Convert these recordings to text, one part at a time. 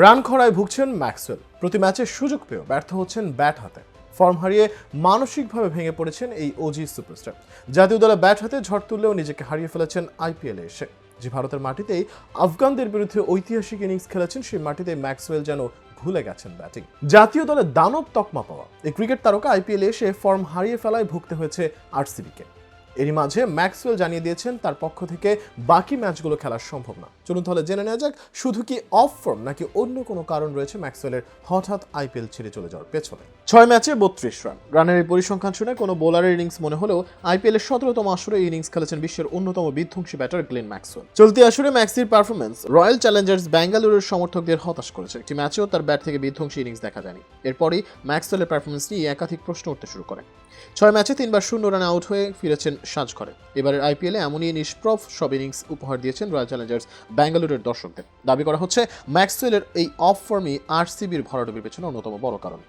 Run খরায় ভুগছেন Maxwell. প্রতি ম্যাচে সুযোগ পেয়েও ব্যর্থ হচ্ছেন ব্যাট হাতে। ফর্ম হারিয়ে মানসিকভাবে ভেঙে পড়েছেন এই ওজি সুপারস্টার। জাতীয় দলে ব্যাট হাতে ঝড় তুললেও নিজেকে হারিয়ে ফেলেছেন আইপিএলে এসে। যে ভারতের মাটিতেই আফগানদের বিরুদ্ধে ঐতিহাসিক ইনিংস খেলেছেন, সেই মাটিতে ম্যাক্সওয়েল যেন ভুলে গেছেন ব্যাটিং। জাতীয় দলে দানব তকমা পাওয়া এই ক্রিকেট তারকা আইপিএলে এসে ফর্ম হারিয়ে ফেলায় ভুগতে হয়েছে আরসিবিকে। এরই মাঝে ম্যাক্সওয়েল জানিয়ে দিয়েছেন তার পক্ষ থেকে বাকি ম্যাচগুলো খেলা সম্ভব না। চলুন তাহলে জেনে নেওয়া যাক, শুধু কি অফ ফর্ম নাকি অন্য কোনো কারণ রয়েছে ম্যাক্সওয়েলের হঠাৎ আইপিএল ছেড়ে চলে যাওয়ার পেছনে। 6 ম্যাচে 32 রান। রানের এই পরিসংখ্যান শুনে কোনো বোলারের ইনিংস মনে হলেও আইপিএলের 17তম আসরে এই ইনিংস খেলেছেন বিশ্বের অন্যতম বিধ্বংসী ব্যাটার গ্লেন ম্যাক্সওয়েল। চলতি আসরে ম্যাক্সির পারফরম্যান্স রয়্যাল চ্যালেঞ্জার্স ব্যাঙ্গালুরুর সমর্থকদের হতাশ করেছে। একটি ম্যাচেও তার ব্যাট থেকে বিধ্বংসী ইনিংস দেখা যায়নি। এরপরই ম্যাক্সওয়েলের পারফরম্যান্স নিয়ে একাধিক প্রশ্ন উঠতে শুরু করে। 6 ম্যাচে 3 বার 0 রানে আউট হয়ে ফিরেছেন সাজঘরে। এবারের আইপিএলে এমনই নিষ্প্রভ সব ইনিংস উপহার দিয়েছেন রয়্যাল চ্যালেঞ্জার্স ব্যাঙ্গালুরুর দর্শকদের। দাবি করা হচ্ছে ম্যাক্সওয়েলের এই অফ ফর্মই আরসিবির ভরাডুবির পেছনে অন্যতম বড় কারণ।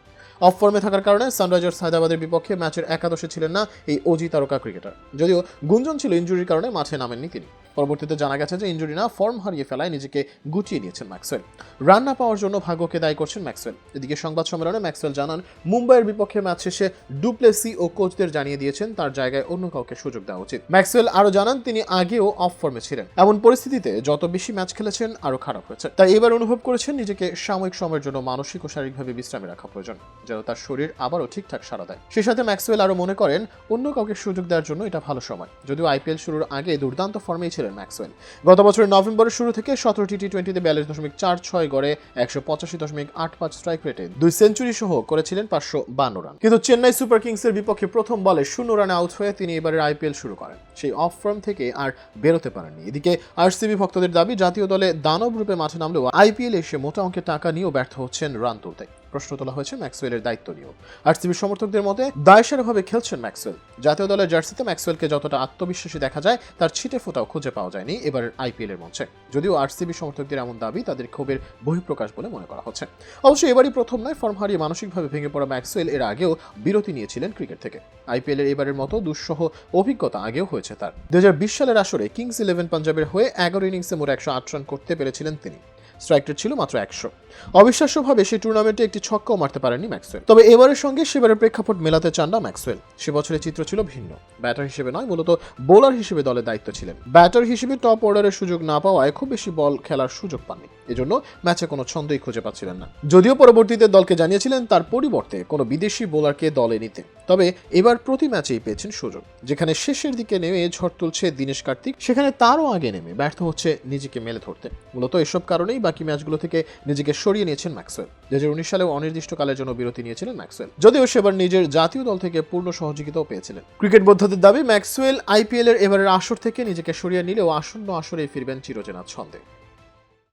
অফ ফর্মে থাকার কারণে সানরাইজার্স হায়দ্রাবাদের বিপক্ষে ম্যাচের একাদশে ছিলেন না এই ওজি তারকা ক্রিকেটার। যদিও গুঞ্জন ছিল ইনজুরির কারণে মাঠে নামেননি তিনি। পরবর্তীতে জানা গেছে যে ইনজুরি না, ফর্ম হারিয়ে ফেলায় নিজেকে গুটিয়ে নিয়েছেন ম্যাক্সওয়েল। রান না পাওয়ার জন্য ভাগ্যকে দায়ী করছেন ম্যাক্সওয়েল। এদিকে সংবাদ সম্মেলনে ম্যাক্সওয়েল জানান, মুম্বাইয়ের বিপক্ষে ম্যাচ শেষে ডুপ্লেসি ও কোচদের জানিয়ে দিয়েছেন তার জায়গায় অন্য কাউকে সুযোগ দেওয়া উচিত। ম্যাক্সওয়েল আরও জানান, তিনি আগেও অফ ফর্মে ছিলেন। এমন পরিস্থিতিতে যত বেশি ম্যাচ খেলেছেন আরও খারাপ হয়েছে। তাই এবার অনুভব করেছেন নিজেকে সাময়িক সময়ের জন্য মানসিক ও শারীরিকভাবে বিশ্রামে রাখা প্রয়োজন, যেন তার শরীর আবারও ঠিকঠাক সাড়া দেয়। সেই সাথে ম্যাক্সওয়েল আরও মনে করেন অন্য কাউকে সুযোগ দেওয়ার জন্য এটা ভালো সময়। যদিও আইপিএল শুরুর আগে দুর্দান্ত ফর্মেই ছিলেন ম্যাক্সওয়েল। গত বছরের নভেম্বরের শুরু থেকে 17টি টি20তে 42.46 গড়ে 185.85 স্ট্রাইক রেটে 2 সেঞ্চুরি সহ করেছিলেন 552 রান। কিন্তু চেন্নাই সুপার কিংসের বিপক্ষে প্রথম বলে 0 রানে আউট হয়ে তিনি এবারের আইপিএল শুরু করেন। সেই অফ ফর্ম থেকে আর বেরোতে পারেননি। এদিকে আরসিবি ভক্তদের দাবি, জাতীয় দলে দানব রূপে মাঠে নামলেও আইপিএল এসে মোটা অঙ্কের টাকা নিয়েও ব্যর্থ হচ্ছেন রান তুলতে। প্রশ্ন তোলা হয়েছে ম্যাক্সওয়েলের দায়িত্ব নিয়েও। আরসিবির সমর্থকদের মতে দায়সারাভাবে খেলছেন ম্যাক্সওয়েল। জাতীয় দলের জার্সিতে ম্যাক্সওয়েলকে যতটা আত্মবিশ্বাসী দেখা যায়, তার ছিটে ফোঁটাও খুঁজে পাওয়া যায়নি এবারের আইপিএলের মঞ্চে। যদিও আরসিবি সমর্থকদের এমন দাবি তাদের ক্ষোভের বহিঃপ্রকাশ বলে মনে করা হচ্ছে। অবশ্যই এবারই প্রথম নয়, ফর্ম হারিয়ে মানসিকভাবে ভেঙে পড়া ম্যাক্সওয়েল এর আগেও বিরতি নিয়েছিলেন ক্রিকেট থেকে। আইপিএলের এবারের মতো দুঃসহ অভিজ্ঞতা আগেও হয়েছে তার। 2020 সালের আসরে কিংস 11 পাঞ্জাবের হয়ে 11 ইনিংসে মোট 108 রান করতে পেরেছিলেন তিনি। স্ট্রাইক রেট ছিল মাত্র 100। অবিশ্বাস্যভাবে সেই টুর্নামেন্টে একটি ছক্কাও মারতে পারেননি ম্যাক্সওয়েল। তবে এবারের সঙ্গে সেবারের প্রেক্ষাপট মেলাতে চান না ম্যাক্সওয়েল। সে বছরের চিত্র ছিল ভিন্ন। ব্যাটার হিসেবে নয়, মূলত বোলার হিসেবে দলের দায়িত্ব ছিলেন। ব্যাটার হিসেবে টপ অর্ডারের সুযোগ না পাওয়ায় খুব বেশি বল খেলার সুযোগ পাননি। এজন্য ম্যাচে কোনো ছন্দই খুঁজে পাচ্ছিলেন না। যদিও পরবর্তীতে দলকে জানিয়েছিলেন তার পরিবর্তে কোনো বিদেশি বোলারকে দলে নিতে। তবে এবার প্রতি ম্যাচেই পেয়েছেন সুযোগ। যেখানে শেষের দিকে নেমে ঝড় তুলছে দীনেশ কার্তিক, সেখানে তারও আগে নেমে ব্যর্থ হচ্ছে নিজেকে মেলে ধরতে। মূলত এসব কারণেই বাকি ম্যাচগুলো থেকে নিজেকে সরিয়ে নিয়েছেন ম্যাক্সওয়েল। 2019 সালেও অনির্দিষ্টকালের জন্য বিরতি নিয়েছিলেন ম্যাক্সওয়েল, যদিও সেবার নিজের জাতীয় দল থেকে পূর্ণ সহযোগিতাও পেয়েছিলেন। ক্রিকেট বোদ্ধাদের দাবি, ম্যাক্সওয়েল আইপিএল এর এবারের আসর থেকে নিজেকে সরিয়ে নিলেও আসন্ন আসরে ফিরবেন চিরচেনা ছন্দে।